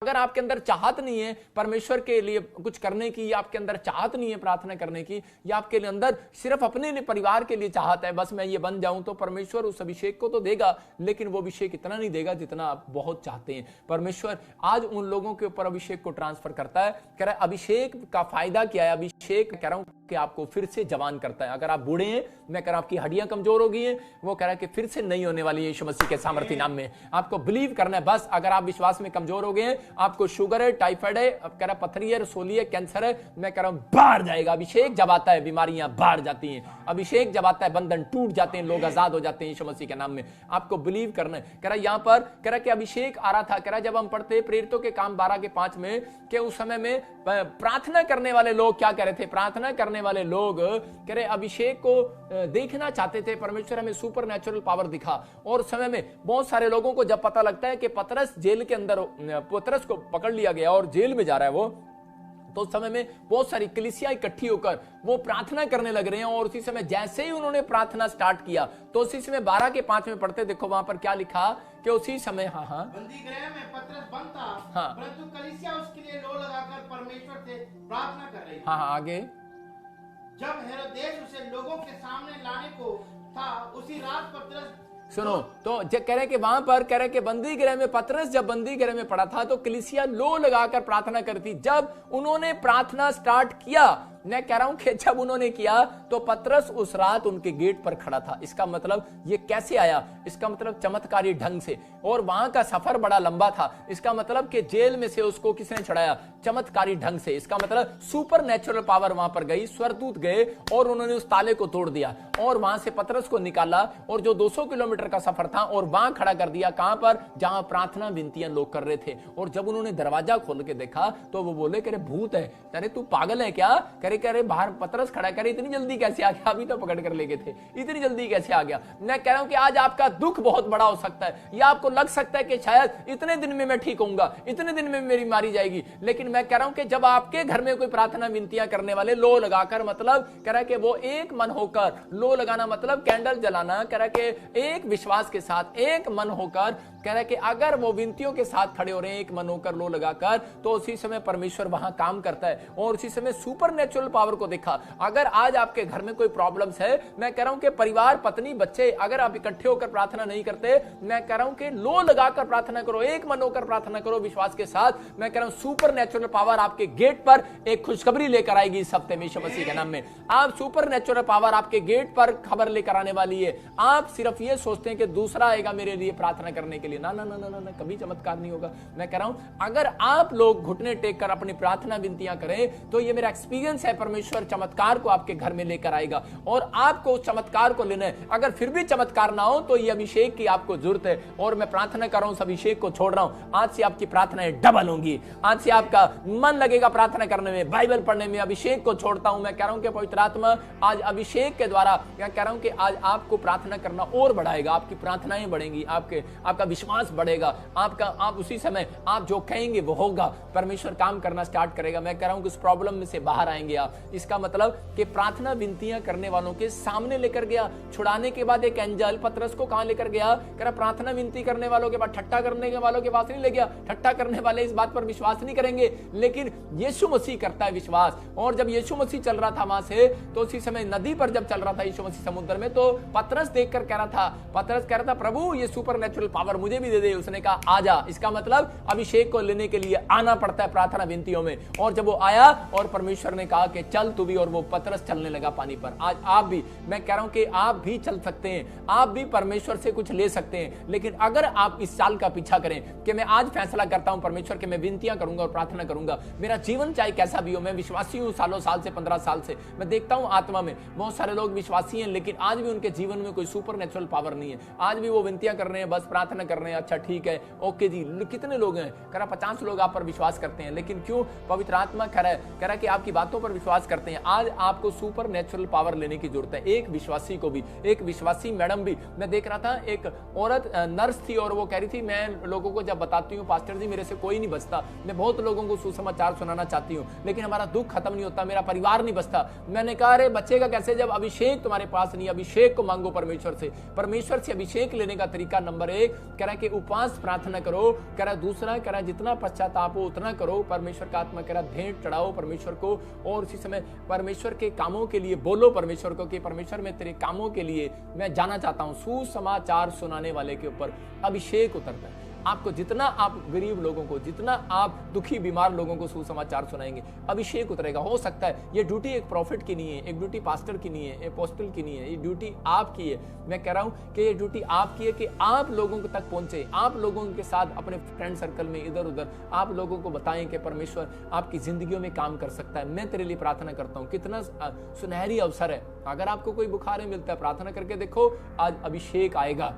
अगर आपके अंदर चाहत नहीं है परमेश्वर के लिए कुछ करने की, या आपके अंदर चाहत नहीं है प्रार्थना करने की, या आपके अंदर सिर्फ अपने लिए परिवार के लिए चाहत है बस मैं ये बन जाऊं, तो परमेश्वर उस अभिषेक को तो देगा, लेकिन वो अभिषेक इतना नहीं देगा जितना आप बहुत चाहते हैं। परमेश्वर आज उन लोगों के ऊपर अभिषेक को ट्रांसफर करता है। कह रहा है अभिषेक का फायदा क्या है? अभिषेक कह रहा हूं कि आपको फिर से जवान करता है। अगर आप बूढ़े हैं, मैं कह रहा हूं आपकी हड्डियां कमजोर हो गई हैं, वो कह रहा है कि फिर से नहीं होने वाली है यीशु मसीह के सामर्थी नाम में। आपको बिलीव करना है बस। अगर आप विश्वास में कमजोर हो गए हैं, आपको शुगर है, टाइफाइड है, कह रहा पथरी है, रसोली है, कैंसर है, मैं कह रहा हूं बाहर जाएगा। अभिषेक जब आता है बीमारियां बाहर जाती हैं, अभिषेक जब आता है बंधन टूट जाते हैं, लोग आजाद हो जाते हैं यीशु मसीह के नाम में। आपको बिलीव करना है। कह रहा यहां पर कह रहा कि अभिषेक आ रहा था। कह रहा जब हम पढ़ते प्रेरितों के काम 12:5 में कि उस समय में प्रार्थना करने वाले लोग क्या कह रहे थे? प्रार्थना करने वाले लोग कह रहे अभिषेक को देखना चाहते थे, परमेश्वर हमें सुपर नेचुरल पावर दिखा। और उस समय में बहुत सारे लोगों को जब पता लगता है कि पतरस जेल के अंदर, पतरस को पकड़ लिया गया और जेल में जा रहा है वो, तो उस समय में बहुत सारी कलीसिया इकट्ठी होकर वो प्रार्थना करने लग रहे हैं। और उसी समय जैसे ही उन्होंने प्रार्थना स्टार्ट किया तो उसी समय 12:5 में पढ़ते, देखो वहां पर क्या लिखा कि उसी समय बंदी गृह में पतरस बंद था, परंतु कलीसिया उसके लिए लो लगाकर परमेश्वर से प्रार्थना कर रही थी। आगे जब हेरोदेस उसे लोगों के सामने लाने को था, उसी रात पतरस सुनो तो कह रहे कि वहां पर कह रहे कि बंदी गृह में पतरस जब बंदी गृह में पड़ा था तो कलीसिया लो लगाकर प्रार्थना करती। जब उन्होंने प्रार्थना स्टार्ट किया, मैं कह रहा हूं कि जब उन्होंने किया तो पतरस उस रात उनके गेट पर खड़ा था। इसका मतलब ये कैसे आया? इसका मतलब चमत्कारी ढंग से। और वहां का सफर बड़ा लंबा था। इसका मतलब कि जेल में से उसको किसने छुड़ाया? चमत्कारी ढंग से। इसका मतलब सुपर नेचुरल पावर वहां पर गई, स्वर्गदूत गए और उन्होंने उस ताले को तोड़ दिया और वहां से पतरस को निकाला और जो 200 किलोमीटर का सफर था और वहां खड़ा कर दिया। कहां पर? जहां प्रार्थना विनतियां लोग कर रहे थे। और जब उन्होंने दरवाजा खोल के देखा तो वो बोले कि भूत है। अरे तू पागल है क्या? कह रहे बाहर पतरस खड़ा, करे इतनी जल्दी कैसे आ गया? अभी तो पकड़ कर ले गए थे, इतनी जल्दी कैसे आ गया? मैं कह रहा हूं कि आज आपका दुख बहुत बड़ा हो सकता है, या आपको लग सकता है कि शायद इतने दिन में मैं ठीक होऊंगा, इतने दिन में मेरी बीमारी जाएगी। लेकिन मैं कह रहा हूं कि जब आपके घर में कोई प्रार्थना विनतियां करने वाले लो लगाकर, मतलब कह रहा है कि वो एक मन होकर, लो लगाना मतलब कैंडल जलाना, कह रहा है कि एक विश्वास के साथ एक मन होकर, कह रहा है कि अगर वो विनतियों के साथ खड़े हो रहे हैं एक मन होकर लो लगाकर, तो उसी समय परमेश्वर वहां काम करता है और उसी समय सुपर नेचुरल पावर को देखा। अगर आज आपके घर में कोई प्रॉब्लम्स है, मैं कह रहा हूं कि परिवार, पत्नी, बच्चे, अगर आप इकट्ठे होकर प्रार्थना नहीं करते, मैं कह रहा हूं कि लो लगाकर प्रार्थना करो, एक मन होकर प्रार्थना करो विश्वास के साथ। मैं कह रहा हूं सुपर नेचुरल पावर आपके गेट पर एक खुशखबरी लेकर आएगी इस हफ्ते में यीशु मसीह के नाम में। आप सुपर नेचुरल पावर आपके गेट पर खबर लेकर आने वाली है। आप सिर्फ ये सोचते हैं कि दूसरा आएगा मेरे लिए प्रार्थना करने के लिए, ना ना ना ना ना, कभी चमत्कार नहीं होगा। मैं कह रहा हूं अगर आप लोग घुटने टेक कर अपनी प्रार्थना विनतियां करें तो ये मेरा एक्सपीरियंस है, परमेश्वर चमत्कार को आपके घर में लेकर आएगा और आपको उस चमत्कार को लेना है। अगर फिर भी चमत्कार ना हो तो ये अभिषेक की आपको जरूरत है। और मैं प्रार्थना कर रहा हूं, उस अभिषेक को छोड़ रहा हूं। आज से आपकी प्रार्थनाएं डबल होंगी। आज से आपका मन लगेगा प्रार्थना करने में, बाइबल पढ़ने में। अभिषेक को छोड़ता हूं। मैं कह रहा हूं कि पवित्र आत्मा आज अभिषेक के द्वारा, मैं कह रहा हूं कि आज आपको प्रार्थना करना और बढ़ाएगा। आपकी प्रार्थनाएं बढ़ेंगी, आपका विश्वास बढ़ेगा, आप उसी समय आप जो कहेंगे वो होगा। परमेश्वर काम करना स्टार्ट करेगा। मैं कह रहा हूं कि इस प्रॉब्लम में से बाहर आएंगे आप। इसका मतलब कि प्रार्थना विनतियां करने वालों के सामने लेकर गया। छुड़ाने के बाद एक एंजल पतरस को कहां लेकर गया? कह रहा प्रार्थना विनती करने वालों के पास, ठट्टा करने वालों के पास नहीं ले गया। ठट्टा करने वाले इस बात पर विश्वास नहीं करेंगे, लेकिन यीशु मसीह करता है विश्वास। और जब यीशु मसीह चल रहा था वहां से, तो उसी समय नदी पर जब चल रहा था यीशु मसीह समुद्र में, तो पतरस देखकर कह रहा था, पतरस कह रहा था प्रभु ये सुपर नेचुरल पावर मुझे भी दे दे। उसने कहा आजा। इसका मतलब अभिषेक को लेने के लिए आना पड़ता है प्रार्थना विनतियों में। और जब वो आया और परमेश्वर ने कहा कि चल तू भी, और वो पतरस चलने लगा पानी पर। आज आप भी, मैं कह रहा हूं कि आप भी चल सकते हैं, आप भी परमेश्वर से कुछ ले सकते हैं। लेकिन अगर आप इस साल का पीछा करें कि मैं आज फैसला करता हूं परमेश्वर के, मैं विनतियां करूंगा और प्रार्थना करूंगा, मेरा जीवन चाहे कैसा भी हो, मैं विश्वासी हूं सालों साल से, 15 साल से मैं देखता हूं आत्मा में बहुत सारे लोग विश्वासी हैं, लेकिन आज भी उनके जीवन में कोई सुपर नेचुरल पावर नहीं है। आज भी वो विनतियां कर रहे हैं, बस प्रार्थना कर रहे हैं, अच्छा ठीक है ओके जी। कितने लोग हैं? कह रहा 50 लोग आप पर विश्वास करते हैं, लेकिन क्यों? पवित्र आत्मा कह रहा है कि आपकी बातों पर विश्वास करते हैं। आज आपको सुपर नेचुरल पावर लेने की जरूरत है। एक विश्वासी को भी, एक विश्वासी मैडम भी, मैं देख रहा था एक औरत नर्स थी और वो कह रही थी मैं लोगों को जब बताती हूँ पास्टर जी मेरे से कोई नहीं बचता, मैं बहुत लोगों को सुसमाचार सुनाना चाहती हूँ लेकिन हमारा दुख खत्म नहीं होता, मेरा परिवार नहीं बचता। मैंने कहा अरे बचेगा कैसे जब अभिषेक तुम्हारे पास नहीं। अभिषेक को मांगो परमेश्वर से। परमेश्वर से अभिषेक लेने का तरीका नंबर 1 कह रहा है कि उपवास प्रार्थना करो, कह रहा दूसरा कह रहा जितना पश्चाताप हो उतना करो, परमेश्वर का आत्मा कह रहा भेंट चढ़ाओ परमेश्वर को, और उसी समय परमेश्वर के कामों के लिए बोलो परमेश्वर को कि परमेश्वर मैं तेरे कामों के लिए मैं जाना चाहता हूं। सुसमाचार सुनाने वाले के ऊपर अभिषेक उतरता है। आपको जितना आप गरीब लोगों को, जितना आप दुखी बीमार लोगों को सुसमाचार सुनाएंगे अभिषेक उतरेगा। हो सकता है ये ड्यूटी एक प्रॉफिट की नहीं है, एक ड्यूटी पास्टर की नहीं है, अपोस्टल की नहीं है, ये ड्यूटी आपकी है। मैं कह रहा हूं कि ये ड्यूटी आपकी है कि आप लोगों तक पहुंचे, आप लोगों के साथ अपने फ्रेंड सर्कल में इधर उधर आप लोगों को बताएं कि परमेश्वर आपकी जिंदगियों में काम कर सकता है। मैं तेरे लिए प्रार्थना करता हूं। कितना सुनहरी अवसर है। अगर आपको कोई बुखार मिलता है प्रार्थना करके देखो, आज अभिषेक आएगा।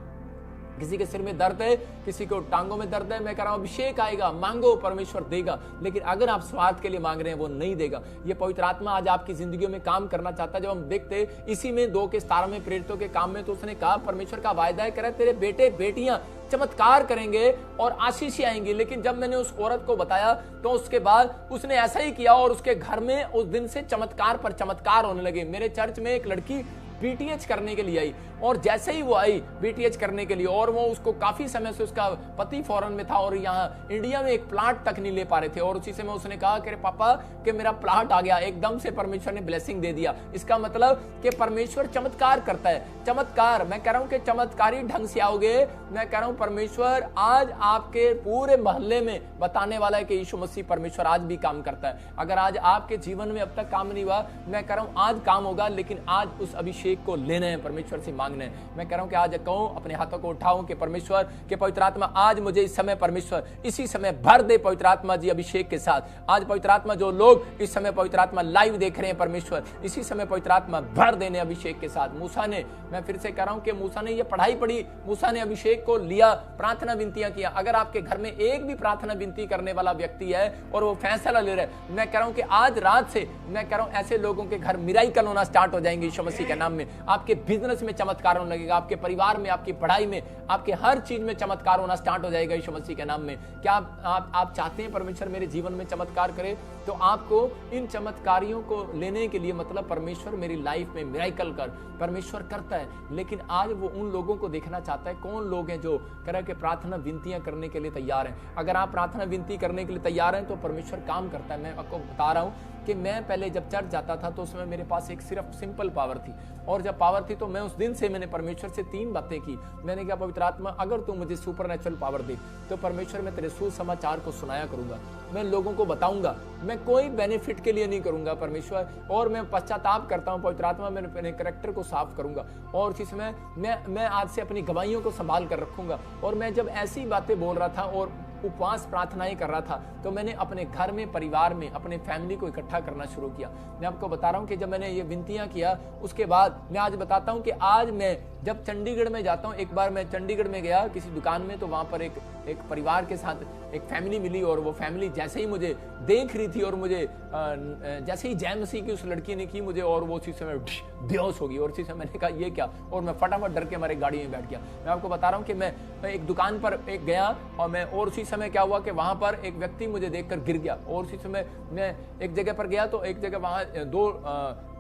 किसी के सिर में दर्द है, किसी को टांगों में दर्द है, मैं कह रहा हूं अभिषेक आएगा, मांगो परमेश्वर देगा। लेकिन अगर आप स्वार्थ के लिए मांग रहे हैं वो नहीं देगा। ये पवित्र आत्मा आज आपकी जिंदगियों में काम करना चाहता है। जब हम देखते इसी में 2 के 17 में प्रेरितों के काम में, तो उसने कहा परमेश्वर का वायदा है, कह रहा है तेरे बेटे बेटियां चमत्कार करेंगे और आशीष आएंगी। लेकिन जब मैंने उस औरत को बताया तो उसके बाद उसने ऐसा ही किया और उसके घर में उस दिन से चमत्कार पर चमत्कार होने लगे। मेरे चर्च में एक लड़की बीटीएच करने के लिए आई और जैसे ही वो आई बीटीएच करने के लिए, और वो उसको काफी समय से उसका पति फॉरेन में था और यहाँ इंडिया में एक प्लाट तक नहीं ले पा रहे थे, और उसी समय उसने कहा कि पापा कि मेरा प्लाट आ गया। एकदम से परमेश्वर ने ब्लेसिंग दे दिया। इसका मतलब कि परमेश्वर चमत्कार करता है। चमत्कार, मैं कह रहा हूं कि चमत्कारी ढंग से आओगे। मैं कह रहा हूं परमेश्वर आज आपके पूरे मोहल्ले में बताने वाला है कि यीशु मसीह परमेश्वर आज भी काम करता है। अगर आज आपके जीवन में अब तक काम नहीं हुआ, मैं कह रहा हूं आज काम होगा, लेकिन आज उस अभिषेक को लेना है, परमेश्वर से मांगना है। मैं कह रहा हूं कि आज कहूं, अपने हाथों को उठाऊं कि परमेश्वर के पवित्र आत्मा आज मुझे इस समय परमेश्वर इसी समय भर दे पवित्र आत्मा जी अभिषेक के साथ। आज पवित्र आत्मा जो लोग इस समय पवित्र आत्मा लाइव देख रहे हैं, परमेश्वर इसी समय पवित्र आत्मा भर देने अभिषेक के साथ। मूसा ने, मैं फिर से कह रहा हूं कि मूसा ने ये पढ़ाई पढ़ी, मूसा ने अभिषेक को लिया, प्रार्थना विनतियां किया। अगर आपके घर में एक भी प्रार्थना विनती करने वाला व्यक्ति है और वो फैसला ले रहा है, मैं कह रहा हूं कि आज रात से मैं कह रहा हूं ऐसे लोगों के घर मिराकल होना स्टार्ट हो जाएंगे यीशु मसीह के नाम में। आपके बिजनेस में चमत्कार होने लगेगा, आपके परिवार में, आपकी पढ़ाई में, आपके हर चीज में चमत्कार होना स्टार्ट हो जाएगा यीशु मसीह के नाम में। क्या आप चाहते हैं परमेश्वर मेरे जीवन में चमत्कार करे? तो आपको इन चमत्कारियों को लेने के लिए मतलब परमेश्वर मेरी लाइफ में मिराकल कर, परमेश्वर करता है। लेकिन आज वो उन लोगों को देखना चाहता है, कौन लोग हैं जो कह के प्रार्थना विनतियां करने के लिए तैयार हैं। अगर आप प्रार्थना विनती करने के लिए तैयार हैं तो परमेश्वर काम करता है। मैं आपको बता रहा हूं कि मैं पहले जब चर्च जाता था तो उसमें मेरे पास एक सिर्फ सिंपल पावर थी, और जब पावर थी तो मैं उस दिन से मैंने परमेश्वर से 3 बातें की। मैंने कहा पवित्र आत्मा अगर तू मुझे सुपरनेचुरल पावर दे तो परमेश्वर मैं तेरे सुसमाचार को सुनाया करूंगा, मैं लोगों को बताऊंगा, मैं कोई बेनिफिट के लिए नहीं करूंगा परमेश्वर, और मैं पश्चाताप करता हूं पवित्र आत्मा, मैं अपने कैरेक्टर को साफ करूंगा, और इसी समय मैं आज से अपनी गवाहियों को संभाल कर रखूंगा। और मैं जब ऐसी बातें बोल रहा था और उपवास प्रार्थनाएं कर रहा था तो मैंने अपने घर में, परिवार में, अपने फैमिली को इकट्ठा करना शुरू किया। मैं आपको बता रहा हूं कि जब मैंने ये विनतियां किया उसके बाद मैं आज बताता हूं कि आज मैं जब चंडीगढ़ में जाता हूं, एक बार मैं चंडीगढ़ में गया किसी दुकान में, तो वहां पर एक परिवार के साथ एक फैमिली मिली, और वो फैमिली जैसे ही मुझे देख रही थी और मुझे जैसे ही जय मसीह की उस लड़की ने की मुझे, और वो उसी समय बेहोश हो गई, और उसी समय मैंने कहा ये क्या, और मैं फटाफट डर के हमारे गाड़ी में बैठ गया। मैं आपको बता रहा हूँ कि मैं एक दुकान पर एक गया और उसी समय क्या हुआ कि वहां पर एक व्यक्ति मुझे देखकर गिर गया, और उसी समय मैं एक जगह पर गया तो एक जगह वहां 2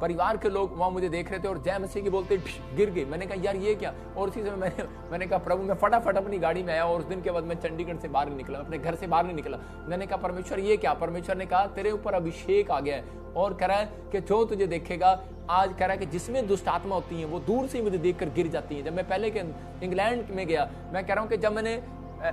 परिवार के लोग वहां मुझे देख रहे थे और जय मसीह की बोलते गिर गए। मैंने कहा यार ये क्या, और उसी समय मैंने कहा प्रभु, मैं फटाफट अपनी गाड़ी में आया, और उस दिन के बाद मैं चंडीगढ़ से बाहर नहीं निकला, अपने घर से बाहर नहीं निकला। मैंने कहा परमेश्वर ये क्या? परमेश्वर ने कहा तेरे ऊपर अभिषेक आ गया है, और कह रहा है कि जो तुझे देखेगा, आज कह रहा है कि जिसमें दुष्ट आत्मा होती है वो दूर से मुझे देखकर गिर जाती है। जब मैं पहले के इंग्लैंड में गया, मैं कह रहा हूं कि जब मैंने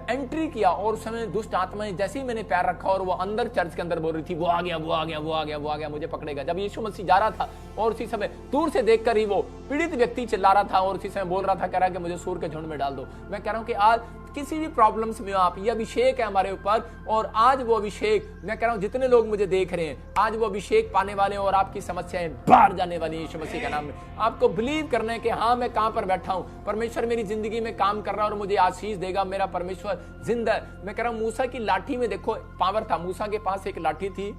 एंट्री किया और उस समय दुष्ट आत्माएं जैसे ही मैंने पैर रखा और वो अंदर चर्च के अंदर बोल रही थी वो आ गया, वो आ गया, वो आ गया, वो आ गया, मुझे पकड़ेगा। जब यीशु मसीह जा रहा था और उसी समय दूर से देखकर ही वो पीड़ित व्यक्ति चिल्ला रहा था और उसी समय बोल रहा था, कह रहा है कि मुझे सूर के झुंड में डाल दो। मैं कह रहा हूं कि आज किसी भी प्रॉब्लम्स में आप, ये अभिषेक है हमारे ऊपर, और आज वो अभिषेक, मैं कह रहा हूं जितने लोग मुझे देख रहे हैं आज वो अभिषेक पाने वाले हैं और आपकी समस्याएं बाहर जाने वाली है यीशु मसीह के नाम में। आपको बिलीव करना है कि हाँ मैं कहां पर बैठा हूं, परमेश्वर मेरी जिंदगी में काम कर रहा है और मुझे आशीष देगा, मेरा परमेश्वर जिंदा है। मैं कह रहा हूं मूसा की लाठी में देखो पावर था, मूसा के पास एक लाठी थी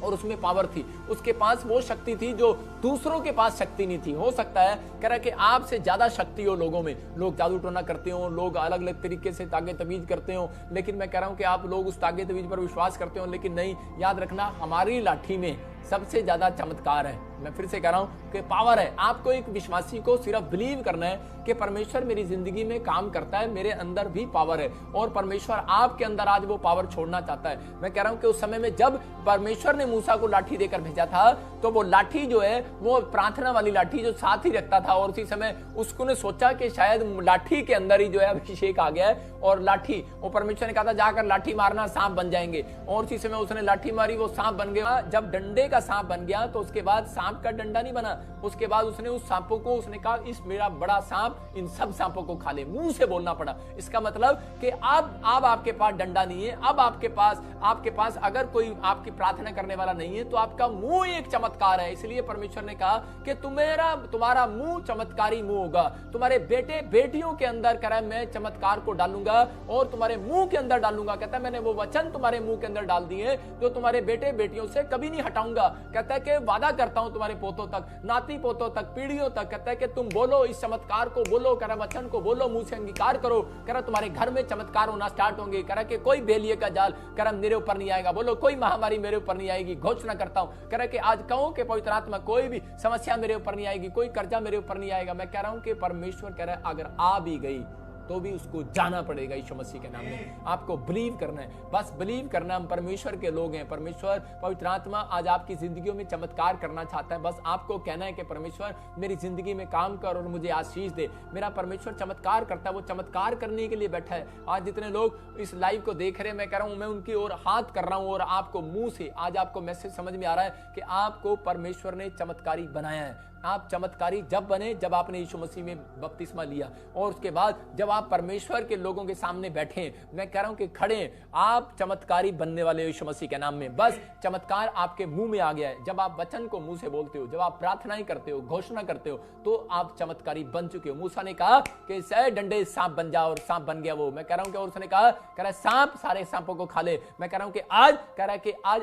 और उसमें पावर थी, उसके पास वो शक्ति थी जो दूसरों के पास शक्ति नहीं थी। हो सकता है कह रहा है कि आपसे ज्यादा शक्ति हो लोगों में, लोग जादू टोना करते हो, लोग अलग अलग तरीके से तागे तवीज करते हो, लेकिन मैं कह रहा हूं कि आप लोग उस तागे तवीज पर विश्वास करते हो, लेकिन नहीं, याद रखना हमारी लाठी में सबसे ज्यादा चमत्कार है। मैं फिर से कह रहा हूं कि पावर है। आपको एक विश्वासी को सिर्फ बिलीव करना है कि परमेश्वर मेरी जिंदगी में काम करता है, मेरे अंदर भी पावर है, और परमेश्वर आपके अंदर आज वो पावर छोड़ना चाहता है। मैं कह रहा हूं कि उस समय में जब परमेश्वर ने मूसा को लाठी देकर भेजा था, तो वो लाठी जो है वो प्रार्थना वाली लाठी जो साथ ही रखता था, और उसी समय उसको ने सोचा कि शायद लाठी के अंदर ही जो है अभिषेक आ गया है, और लाठी, वो परमेश्वर ने कहा था जाकर लाठी मारना, सांप बन जाएंगे, और उसी समय उसने लाठी मारी, वो सांप बन गया। जब डंडे का सांप बन गया तो उसके बाद सांप का डंडा नहीं बना, उसके बाद उसने उस सांपों को, उसने कहा इस मेरा बड़ा सांप इन सब सांपों को खा ले, मुंह से बोलना पड़ा। इसका मतलब कि अब आपके पास डंडा नहीं है, अब आपके पास अगर कोई आपकी प्रार्थना करने वाला नहीं है, तो आपका मुंह एक चमत्कार है। इसलिए परमेश्वर ने कहा कि तुम्हारा मुंह चमत्कारी मुंह होगा, तुम्हारे बेटे बेटियों के अंदर कह रहा है मैं चमत्कार को डालूंगा और तुम्हारे मुंह के अंदर डालूंगा। कहता है मैंने वो वचन तुम्हारे मुंह के अंदर डाल दिए जो तुम्हारे बेटे बेटियों से कभी नहीं हटाऊंगा। कहता है कि वादा करता हूं तुम्हारे पोतों तक, नाती पोतों तक, पीढ़ियों तक। कहता है कि तुम बोलो, इस चमत्कार को बोलो, कह रहा वचन को बोलो, मुंह से अंगीकार करो। कह रहा तुम्हारे घर में चमत्कार होना स्टार्ट होंगे। कह रहा कि कोई बेलिए का जाल कह रहा मेरे ऊपर नहीं आएगा, बोलो कोई महामारी मेरे ऊपर नहीं आएगी, घोषणा करता हूं। कह रहा कि आज कहो कि पवित्र आत्मा कोई भी समस्या मेरे ऊपर नहीं आएगी, कोई कर्जा मेरे ऊपर नहीं आएगा। मैं कह रहा हूं कि परमेश्वर कह रहा है अगर आ भी गई तो भी उसको जाना पड़ेगा यीशु मसीह के नाम में। आपको बिलीव करना है, बस बिलीव करना। हम परमेश्वर के लोग हैं, परमेश्वर पवित्र आत्मा आज आपकी जिंदगियों में चमत्कार करना चाहता है। बस आपको कहना है कि परमेश्वर मेरी जिंदगी में काम कर और मुझे आशीष दे। मेरा परमेश्वर चमत्कार करता है, वो चमत्कार करने के लिए बैठा है। आज जितने लोग इस लाइव को देख रहे हैं, मैं कह रहा हूं मैं उनकी ओर हाथ कर रहा हूं, और आपको मुंह से आज आपको मैसेज समझ में आ रहा है कि आपको परमेश्वर ने चमत्कारी बनाया है। आप चमत्कारी जब बने जब आपने यीशु मसीह में बपतिस्मा लिया, और उसके बाद जब आप परमेश्वर के लोगों के सामने बैठे, मैं कह रहा हूं कि खड़े, आप चमत्कारी बनने वाले यीशु मसीह के नाम में। बस चमत्कार आपके मुंह में आ गया है। जब आप वचन को मुंह से बोलते हो, जब आप प्रार्थनाएं करते हो, घोषणा करते हो, तो आप चमत्कारी बन चुके हो। मूसा ने कहा कि से डंडे सांप बन जाओ, और सांप बन गया वो। मैं कह रहा हूं कि और उसने कहा कह रहा सांप सारे सांपों को खा ले। मैं कह रहा हूं कि आज कह रहा है कि आज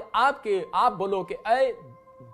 आप बोलो कि ऐ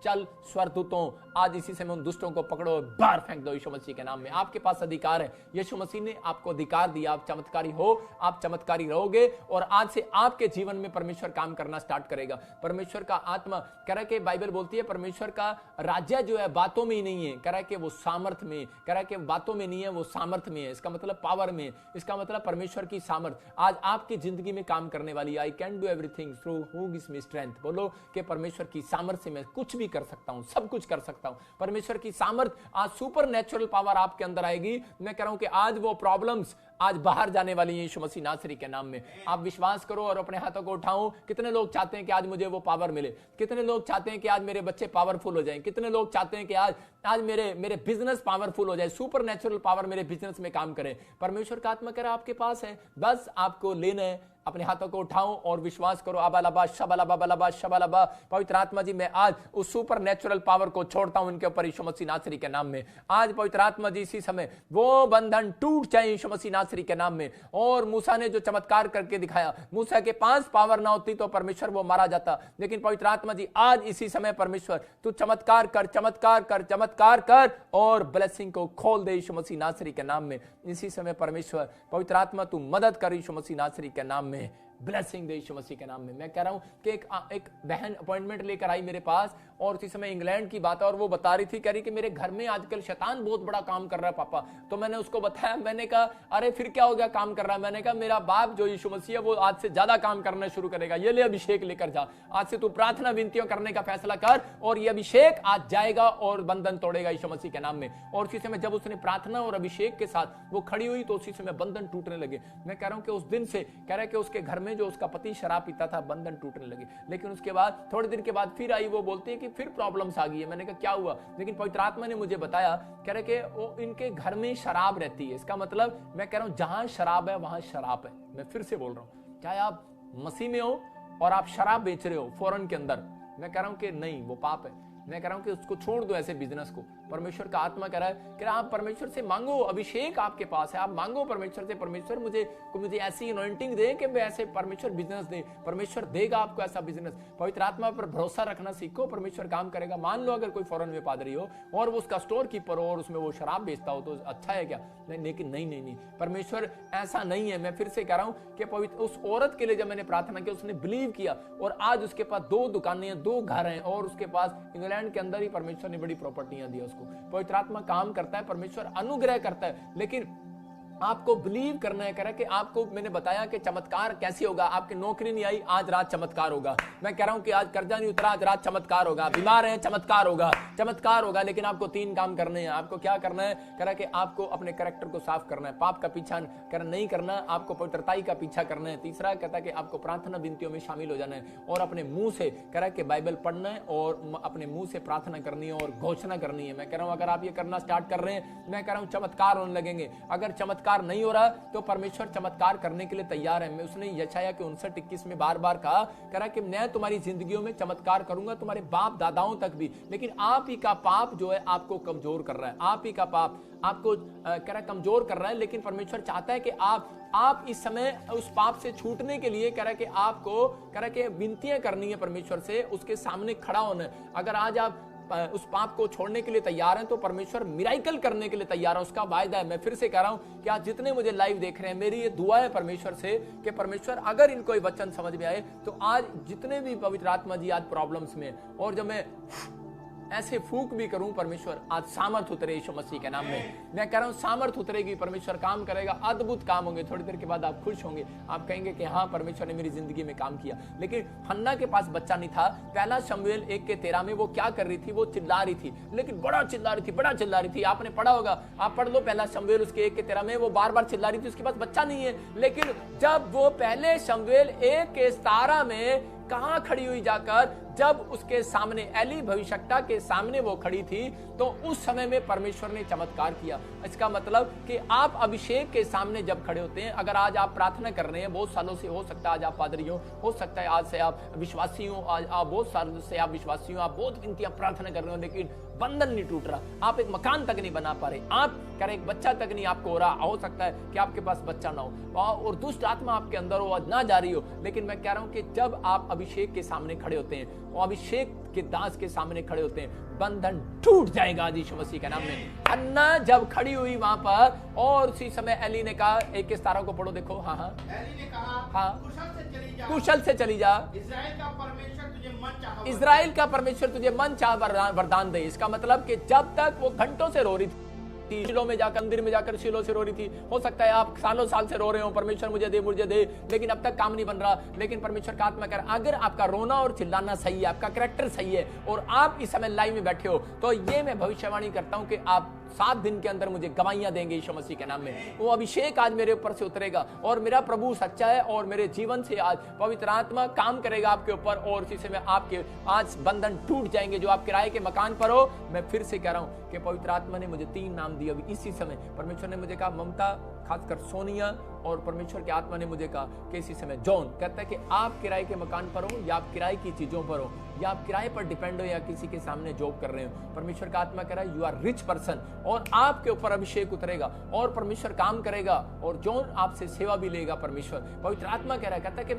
चल स्वर्गदूतों, आज इसी समय उन दुष्टों को पकड़ो और बाहर फेंक दो यीशु मसीह के नाम में। आपके पास अधिकार है, यीशु मसीह ने आपको अधिकार दिया। आप चमत्कारी हो, आप चमत्कारी रहोगे, और आज से आपके जीवन में परमेश्वर काम करना स्टार्ट करेगा। परमेश्वर का आत्मा कह रहा है कि बाइबल बोलती है परमेश्वर का राज्य जो है बातों में ही नहीं है, कह रहा है कि वो सामर्थ में, कह रहा है कि बातों में नहीं है, वो सामर्थ में है। इसका मतलब पावर में, इसका मतलब परमेश्वर की सामर्थ आज आपकी जिंदगी में काम करने वाली। I can do everything through who gives me strength. बोलो कि परमेश्वर की सामर्थ से मैं कुछ भी कर सकता हूं, सब कुछ कर सकता हूं। परमेश्वर की सामर्थ आज सुपर नेचुरल पावर आपके अंदर आएगी। मैं कह रहा हूं कि आज वो प्रॉब्लम्स आज बाहर जाने वाली है यीशु मसीह नासरी के नाम में। आप विश्वास करो और अपने हाथों को उठाओ। कितने लोग चाहते हैं कि आज मुझे वो पावर मिले? कितने लोग चाहते हैं कि आज मेरे बच्चे पावरफुल हो जाएं? कितने लोग चाहते हैं कि आज मेरे बिजनेस पावरफुल हो जाए, सुपर नेचुरल पावर मेरे बिजनेस में काम करे? परमेश्वर का आत्मा कह रहा आपके पास है, बस आपको लेना है। अपने हाथों को उठाओ और विश्वास करो। आबालाबा शबालाबा बलाबा शबालाबा। पवित्र आत्मा जी, मैं आज उस सुपर नेचुरल पावर को छोड़ता हूं इनके ऊपर यीशु मसीह नासरी के नाम में। आज पवित्र आत्मा जी इसी समय वो बंधन टूट जाए यीशु मसीह नासरी के नाम में। और मूसा ने जो चमत्कार करके दिखाया, मूसा के पास पावर ना होती तो परमेश्वर वो मारा जाता, लेकिन पवित्र आत्मा जी आज इसी समय परमेश्वर तू चमत्कार कर, चमत्कार कर, चमत्कार कर, और ब्लेसिंग को खोल दे यीशु मसीह नासरी के नाम में। इसी समय परमेश्वर पवित्र आत्मा तू मदद कर यीशु मसीह नासरी के नाम में। ब्लेसिंग दे यीशु मसीह के नाम में। मैं कह रहा हूं कि एक बहन अपॉइंटमेंट लेकर आई मेरे पास, और उसी समय इंग्लैंड की बात है, और वो बता रही थी, कह रही कि मेरे घर में आजकल शैतान बहुत बड़ा काम कर रहा है पापा। तो मैंने उसको बताया, मैंने कहा अरे फिर क्या हो गया काम कर रहा है? मैंने कहा मेरा बाप जो यीशु मसीह है वो आज से ज्यादा काम करना शुरू करेगा। ये ले अभिषेक लेकर जा, आज से तू प्रार्थना विनतियों करने का फैसला कर, और ये अभिषेक आज जाएगा और बंधन तोड़ेगा यीशु मसीह के नाम में। और उसी समय जब उसने प्रार्थना और अभिषेक के साथ वो खड़ी हुई तो उसी समय बंधन टूटने लगे। मैं कह रहा हूं कि उस दिन से कह रहा है कि उसके घर में जो उसका पति शराब पीता था, बंधन टूटने लगे। लेकिन उसके बाद थोड़े दिन के बाद फिर आई, वो बोलती है कि फिर प्रॉब्लम्स आ गई है। मैंने कहा क्या हुआ? लेकिन पवित्र आत्मा ने मुझे बताया, कह रहे कि वो इनके घर में शराब रहती है। इसका मतलब मैं कह रहा हूं जहां शराब है वहां शराब है। मैं फिर से बोल रहा हूं, चाहे आप मसीह में हो और आप शराब बेच रहे हो फौरन के अंदर, मैं कह रहा हूं कि नहीं, वो पाप है। मैं कह रहा हूं कि उसको छोड़ दो ऐसे बिजनेस को। परमेश्वर का आत्मा कह रहा है कि आप परमेश्वर से मांगो, अभिषेक आपके पास है, आप मांगो परमेश्वर से, परमेश्वर मुझे ऐसी अनॉइंटिंग दे कि मैं ऐसे परमेश्वर बिजनेस दे, परमेश्वर देगा आपको ऐसा बिजनेस। पवित्र आत्मा पर भरोसा रखना सीखो, परमेश्वर काम करेगा। मान लो अगर कोई फॉरेन में पादरी हो और वो उसका स्टोर कीपर हो और उसमें वो शराब बेचता हो तो अच्छा है क्या? लेकिन नहीं, परमेश्वर ऐसा नहीं है। मैं फिर से कह रहा हूं कि पवित्र उस औरत के लिए जब मैंने प्रार्थना की, उसने बिलीव किया और आज उसके पास 2 दुकानें हैं, 2 घर हैं और उसके पास इंग्लैंड के अंदर ही परमेश्वर ने बड़ी प्रॉपर्टियां दी उसको। पवित्र आत्मा काम करता है, परमेश्वर अनुग्रह करता है, लेकिन आपको बिलीव करना है। कह रहा है कि आपको मैंने बताया कि चमत्कार कैसे होगा। आपकी नौकरी नहीं आई, आज रात चमत्कार होगा। मैं कह रहा हूं कि आज कर्जा नहीं उतरा, आज रात चमत्कार होगा। बीमार हैं, चमत्कार होगा, चमत्कार होगा। लेकिन आपको 3 काम करने हैं। आपको क्या करना है? कह रहा है कि आपको अपने कैरेक्टर को साफ करना है, पाप का पीछा नहीं करना, आपको पवित्रताई का पीछा करना है। तीसरा कहता है कि आपको प्रार्थना विनतियों में शामिल हो जाना है और अपने मुंह से कह रहा है कि बाइबल पढ़ना है और अपने मुंह से प्रार्थना करनी है और घोषणा करनी है। मैं कह रहा हूं अगर आप ये करना स्टार्ट कर रहे हैं, मैं कह रहा हूं चमत्कार होने लगेंगे। अगर चमत्कार नहीं हो रहा तो परमेश्वर चमत्कार करने के लिए तैयार है। मैं उसने यशाया के 59:21 में बार-बार कहा, कह रहा कि मैं तुम्हारी जिंदगियों में चमत्कार करूंगा, तुम्हारे बाप दादाओं तक भी। लेकिन आप ही का पाप जो है आपको कमजोर कर रहा है, आप ही का पाप आपको कह रहा कमजोर कर रहा है। लेकिन परमेश्वर चाहता है कि आप इस समय उस पाप से छूटने के लिए कह रहा है कि आपको कह रहा है कि विनतियां करनी है परमेश्वर से, उसके सामने खड़ा होना है। अगर आज आप उस पाप को छोड़ने के लिए तैयार हैं तो परमेश्वर मिराइकल करने के लिए तैयार है, उसका वायदा है। मैं फिर से कह रहा हूं कि आज जितने मुझे लाइव देख रहे हैं, मेरी ये दुआ है परमेश्वर से कि परमेश्वर अगर इनको ये वचन समझ में आए तो आज जितने भी पवित्र आत्मा जी आज प्रॉब्लम्स में, और जब मैं ऐसे फूक भी करूं, परमेश्वर आज सामर्थ उतरे यीशु मसीह के नाम में। मैं कह रहा हूं सामर्थ उतरेगी, परमेश्वर काम करेगा, अद्भुत काम होंगे। थोड़ी देर के बाद आप खुश होंगे, आप कहेंगे कि हाँ परमेश्वर ने मेरी जिंदगी में काम किया। लेकिन हन्ना के पास बच्चा नहीं था। पहला शमूएल 1:13 में वो क्या कर रही थी? वो चिल्ला रही थी, लेकिन बड़ा चिल्ला रही थी। आपने पढ़ा होगा, आप पढ़ लो पहला शमूएल उसके 1:13 में, वो बार बार चिल्ला रही थी, उसके पास बच्चा नहीं है। लेकिन जब वो पहले शमूएल 1:17 में कहां खड़ी हुई जाकर, जब उसके सामने एली भविष्यवक्ता के सामने वो खड़ी थी, तो उस समय में परमेश्वर ने चमत्कार किया। इसका मतलब कि आप अभिषेक के सामने जब खड़े होते हैं, अगर आज आप प्रार्थना कर रहे हैं, बहुत सालों से, हो सकता है आज आप पादरी हो सकता है आज से आप विश्वासी हो, आज आप बहुत सालों से आप विश्वासी हो, आप बहुत विनतियां प्रार्थना कर रहे हो, लेकिन बंधन नहीं टूट रहा, आप एक मकान तक नहीं बना पा रहे, आप कह रहे एक बच्चा तक नहीं आपको हो रहा। हो सकता है कि आपके पास बच्चा ना हो और दुष्ट आत्मा आपके अंदर हो, ना जा रही हो। लेकिन मैं कह रहा हूं कि जब आप अभिषेक के सामने खड़े होते हैं और अभिषेक के दास के सामने खड़े होते हैं, बंधन टूट जाएगा आज यीशु मसीह के नाम में। हन्ना जब खड़ी हुई वहां पर, और उसी समय एली ने कहा, 1:17 को पढ़ो, देखो। हाँ, एली ने कहा, हाँ, कुशल से चली जा, इस्राएल का परमेश्वर तुझे मन चाह वरदान दे। इसका मतलब कि जब तक वो घंटों से रो रही थी, शिलो में जाकर, मंदिर में जाकर शिलो से रो रही थी। हो सकता है आप सालों साल से रो रहे हो, परमेश्वर मुझे दे, लेकिन अब तक काम नहीं बन रहा। लेकिन परमेश्वर का आत्मा कह रहा है, अगर आपका रोना और चिल्लाना सही है, आपका कैरेक्टर सही है और आप इस समय लाइव में बैठे हो, तो ये मैं भविष्यवाणी करता हूं कि आप 7 दिन के अंदर मुझे गवाहियां देंगे यीशु मसीह के नाम में। वो अभिषेक आज मेरे ऊपर से उतरेगा और मेरा प्रभु सच्चा है और मेरे जीवन से आज पवित्र आत्मा काम करेगा आपके ऊपर, और इसी में आपके आज बंधन टूट जाएंगे। जो आप किराए के मकान पर हो, मैं फिर से कह रहा हूं कि पवित्र आत्मा ने मुझे 3 नाम दिए अभी इसी समय। परमेश्वर ने मुझे कहा ममता, खासकर सोनिया, और परमेश्वर के आत्मा ने मुझे कहा कि इसी समय जॉन। कहता है कि आप किराए के मकान पर हो या आप किराए की चीजों पर हो या आप किराए पर डिपेंड हो या किसी के सामने जॉब कर रहे हो, परमेश्वर का आत्मा कह रहा है यू आर रिच पर्सन, और आपके ऊपर अभिषेक उतरेगा और परमेश्वर काम करेगा और जॉन आपसे सेवा भी लेगा। परमेश्वर पवित्र आत्मा कह रहा है, कहता है कि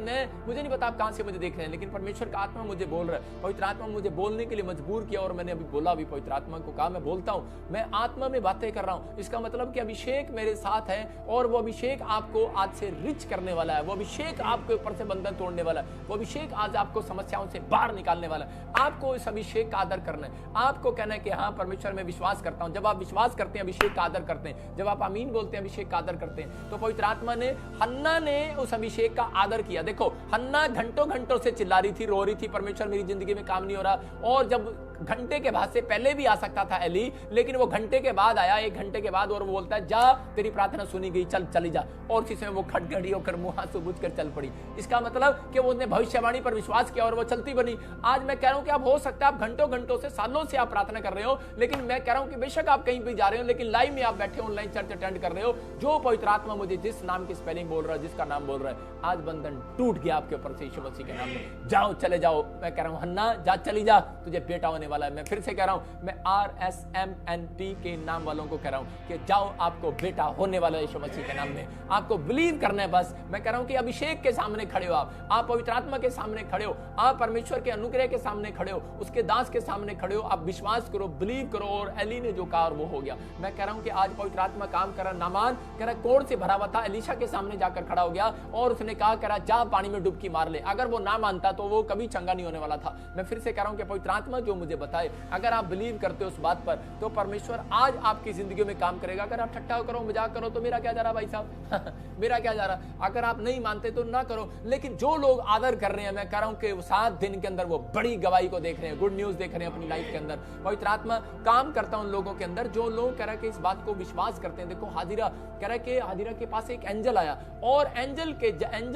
मुझे नहीं पता आप कहां से मुझे देख रहे हैं, लेकिन परमेश्वर का आत्मा मुझे बोल रहा है। पवित्र आत्मा मुझे बोलने के लिए मजबूर किया और मैंने अभी बोला भी, पवित्र आत्मा को कहा मैं बोलता हूं, मैं आत्मा में बातें कर रहा हूं। इसका मतलब कि अभिषेक मेरे साथ है और वो अभिषेक आपको आज से रिच करने वाला है, वो अभिषेक आपके ऊपर से बंधन तोड़ने वाला है, वो अभिषेक आज आपको समस्याओं से बाहर निकालने वाला है। आपको इस अभिषेक का आदर करना है, आपको कहना है कि हाँ परमेश्वर मैं विश्वास करता हूं। जब आप विश्वास करते हैं, अभिषेक का आदर करते हैं, जब आप आमीन बोलते हैं, अभिषेक का आदर करते हैं, तो पवित्र आत्मा ने, हन्ना ने उस अभिषेक का आदर किया। देखो हन्ना घंटों घंटों से चिल्ला रही थी, रो रही थी, परमेश्वर मेरी जिंदगी में काम नहीं हो रहा, और जब घंटे के बाद से पहले भी आ सकता था एली, लेकिन वो घंटे के बाद आया, 1 घंटे के बाद, और वो बोलता है जा तेरी प्रार्थना सुनी गई, चल चली जा, और इसी समय वो खटखटी होकर मुंह आंसू बुझ कर चल पड़ी। इसका मतलब कि वो ने भविष्यवाणी पर विश्वास किया और वो चलती बनी। आज मैं कह रहा हूं कि आप हो सकता है आप घंटों घंटों से, सालों से आप प्रार्थना कर रहे हो, लेकिन मैं कह रहा हूं कि बेशक आप कहीं भी जा रहे हो, लेकिन लाइव में आप बैठे ऑनलाइन चर्च अटेंड कर रहे हो, जो पवित्र आत्मा मुझे जिस नाम की स्पेलिंग बोल रहा है, जिसका नाम बोल रहा है, आज बंधन टूट गया आपके ऊपर से यीशु मसीह के नाम में। जाओ, चले जाओ। मैं कह रहा हूं हन्ना जा, चली जा, तुझे बेटा होने आने वाला है। मैं फिर से कह रहा हूं, मैं RSMNT के नाम वालों को कह रहा हूं कि जाओ, आपको बेटा होने वाला है यीशु मसीह के नाम में। आपको बिलीव करना है बस। मैं कह रहा हूं कि अभिषेक के सामने खड़े हो, आप पवित्र आत्मा के सामने खड़े हो, आप परमेश्वर के अनुग्रह के सामने खड़े हो, उसके दास के सामने खड़े हो। आप विश्वास करो, बिलीव करो, और एली ने जो कहा वो हो गया। मैं कह रहा हूं कि आज पवित्र आत्मा काम कर रहा। नामान कह रहा कोढ़ से भरा हुआ था, एलीशा के सामने जाकर खड़ा हो गया और उसने कहा कह रहा जा पानी में डुबकी मार ले। अगर वो ना मानता तो वो कभी चंगा नहीं होने वाला था। मैं फिर से कह रहा हूं कि पवित्र आत्मा जो मुझे बताए, अगर आप बिलीव करते हो उस बात पर, तो परमेश्वर आज आपकी जिंदगी में काम करेगा। अगर आप ठट्टा करो, मजाक करो, तो मेरा क्या जा रहा भाई साहब मेरा क्या जा रहा। अगर आप नहीं मानते तो ना करो, लेकिन जो लोग आदर कर रहे हैं, मैं कह रहा हूं कि 7 दिन के अंदर वो बड़ी गवाही को देख रहे हैं, गुड न्यूज देख रहे हैं अपनी लाइफ के अंदर। पवित्र आत्मा काम करता है उन लोगों के अंदर जो लोग कह रहा है कि इस बात को विश्वास करते हैं। देखो हाजिरा कह रहा है कि हाजिरा के पास एक एंजल आया और एंजल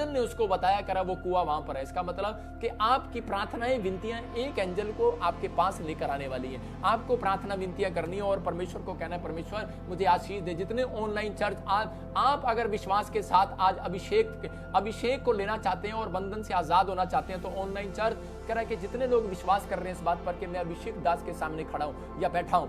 ने उसको बताया करा वो कुआं वहां पर है। इसका मतलब कि आपकी प्रार्थनाएं, विनतियां एक एंजल को आपके पास लेकर आने वाली है। आपको प्रार्थना विनतियां करनी है और परमेश्वर को कहना है परमेश्वर मुझे आशीष दे। जितने ऑनलाइन चर्च आज आप अगर विश्वास के साथ आज अभिषेक को लेना चाहते हैं और बंधन से आजाद होना चाहते हैं, तो ऑनलाइन चर्च कह रहा है कि जितने लोग विश्वास कर रहे हैं इस बात पर कि मैं अभिषेक दास के सामने खड़ा हूं या बैठा हूं,